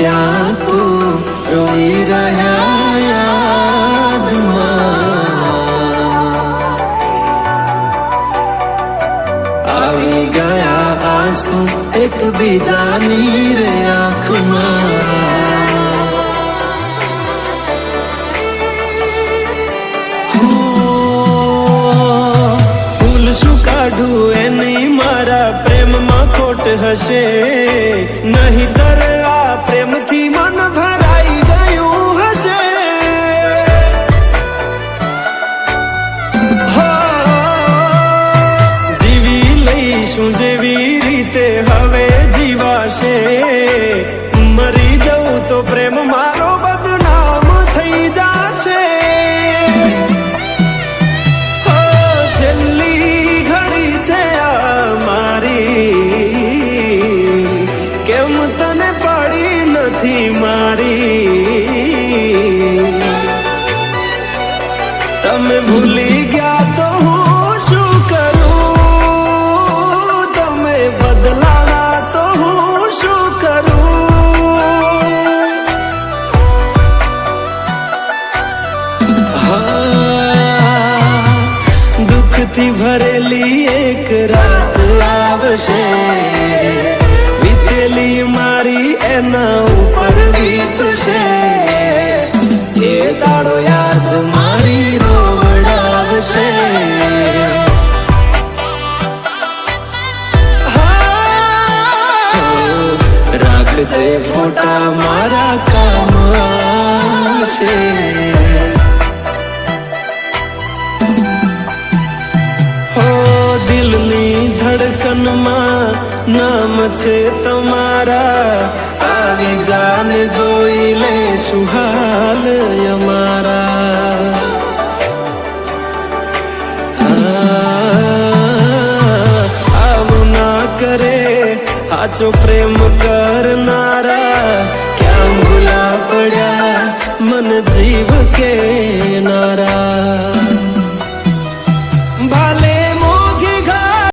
ક્યાં તું રોઈ રહ્યા યાદમાં આવી ગયા આંસુ એકબીજાની રે આંખમાં ફૂલ શું કાઢું એની મારા પ્રેમમાં ખોટ હશે નહીતર આ પ્રેમથી મન ભરાઈ ગયું હશે જીવી લઈશું જેવી રીતે હવે જીવાશે મરી જવું તો પ્રેમ મારો બદનામ થઈ જાશે છેલ્લી ઘડી છે આ મારી કેમ તને પડી નથી મારી તમે ભૂલી ગયા તો હું શું કરું તમે બદલાણા તો હું શું કરું દુઃખથી ભરેલી એક રાત આવશે વીતેલી મારી એના ઉપર વીતશે એ દાડો યાદ મારી રોવડાવશે રાખજે ફોટા મારા કામ આવશે દિલની ધડકનમાં નામ છે તમારા આવી જાને જોઈ લે સુહાલ અમારા આવું ના કરે સાચો પ્રેમ કરનારા ક્યાં ભૂલા પડ્યા મન જીવ કે નારા